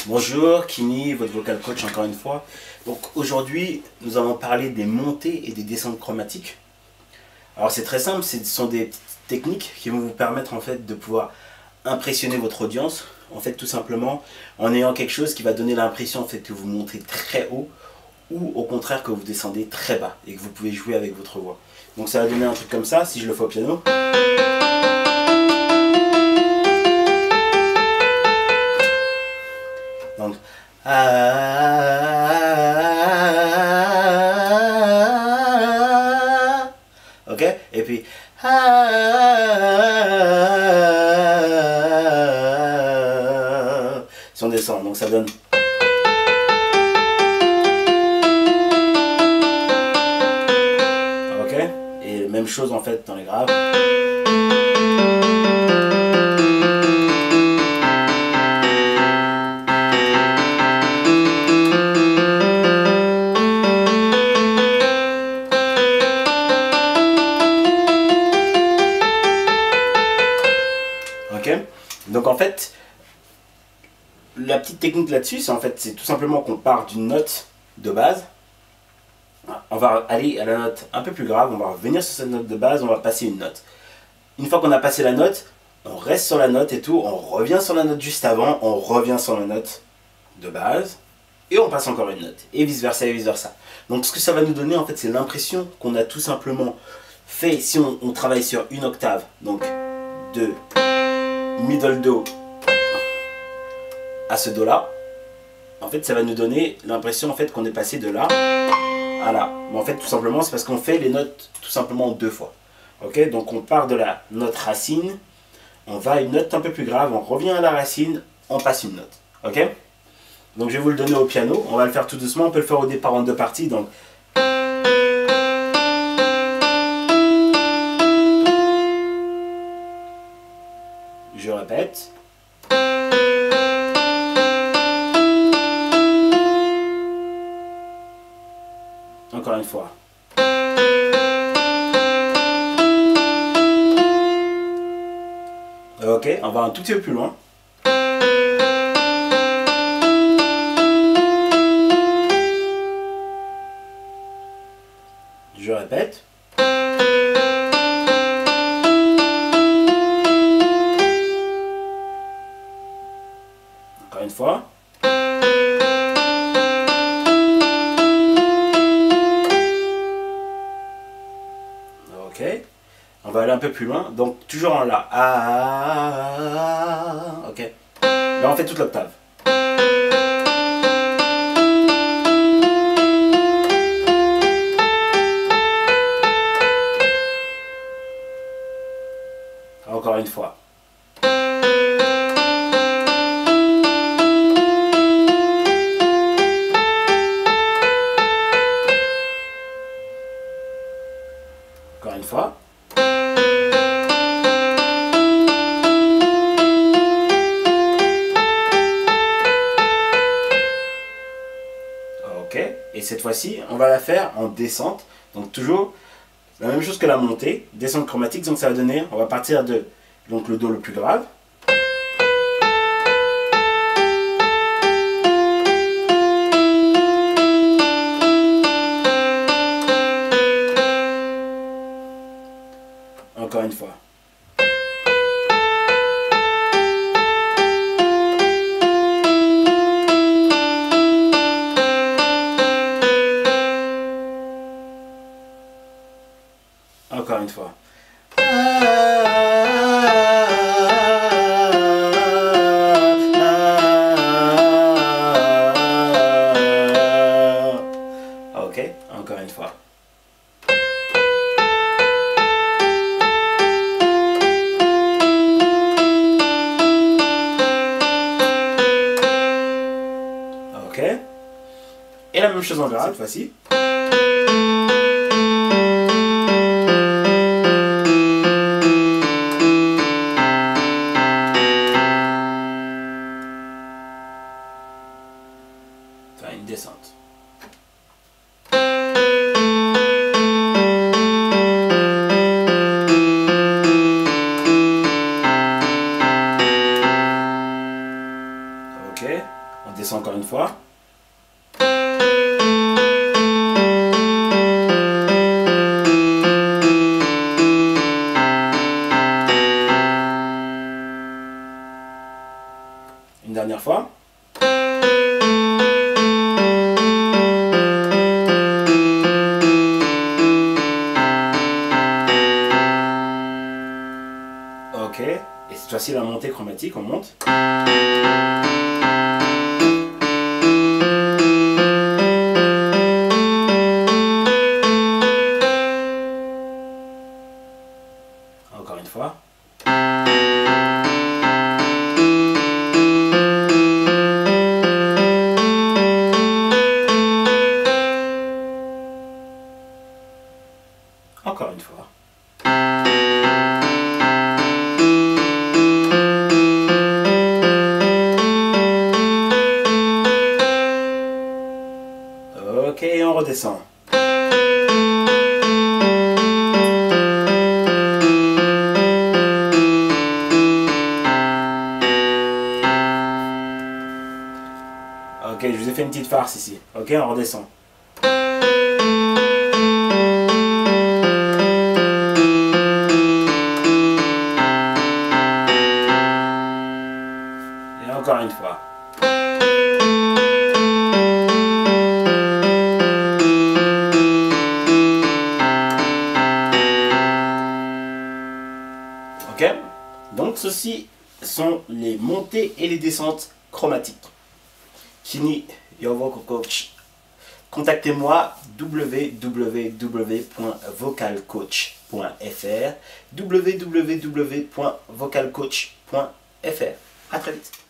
Bonjour, Kini, votre vocal coach encore une fois. Donc aujourd'hui, nous allons parler des montées et des descentes chromatiques. Alors c'est très simple, ce sont des petites techniques qui vont vous permettre en fait de pouvoir impressionner votre audience. En fait tout simplement en ayant quelque chose qui va donner l'impression en fait que vous montez très haut ou au contraire que vous descendez très bas et que vous pouvez jouer avec votre voix. Donc ça va donner un truc comme ça si je le fais au piano. Donc, ok, et puis si on descend, donc ça donne. Ok, et même chose en fait dans les graves. Donc en fait, la petite technique là-dessus, c'est tout simplement qu'on part d'une note de base. On va aller à la note un peu plus grave, on va revenir sur cette note de base, on va passer une note. Une fois qu'on a passé la note, on reste sur la note et tout, on revient sur la note juste avant, on revient sur la note de base, et on passe encore une note, et vice versa, et vice versa. Donc ce que ça va nous donner, en fait, c'est l'impression qu'on a tout simplement fait, si on travaille sur une octave, donc de middle do à ce do là, en fait ça va nous donner l'impression en fait qu'on est passé de là à là. Mais en fait tout simplement c'est parce qu'on fait les notes tout simplement deux fois. Ok, donc on part de la note racine, on va à une note un peu plus grave, on revient à la racine, on passe une note. Ok, donc je vais vous le donner au piano, on va le faire tout doucement, on peut le faire au départ en deux parties. Donc je répète. Encore une fois. Ok, on va un tout petit peu plus loin. Je répète. Encore une fois. Ok, on va aller un peu plus loin, donc toujours en la. Ok, là on fait toute l'octave. Encore une fois. Encore une fois. Ok, et cette fois-ci, on va la faire en descente. Donc toujours la même chose que la montée, descente chromatique. Donc ça va donner, on va partir de donc le do le plus grave. Encore une fois. Encore une fois. Ok, encore une fois. Ok. Et la même chose en grave cette fois-ci. Enfin, une descente. Ok. On descend encore une fois. Une dernière fois. Ok, et cette fois-ci la montée chromatique, on monte. Encore une fois. Encore une fois. Ok, et on redescend. Ok, je vous ai fait une petite farce ici. Ok, on redescend. Et encore une fois. Ok, donc ceci sont les montées et les descentes chromatiques. Fini Your Vocal Coach. Contactez-moi www.vocalcoach.fr www.vocalcoach.fr. À très vite.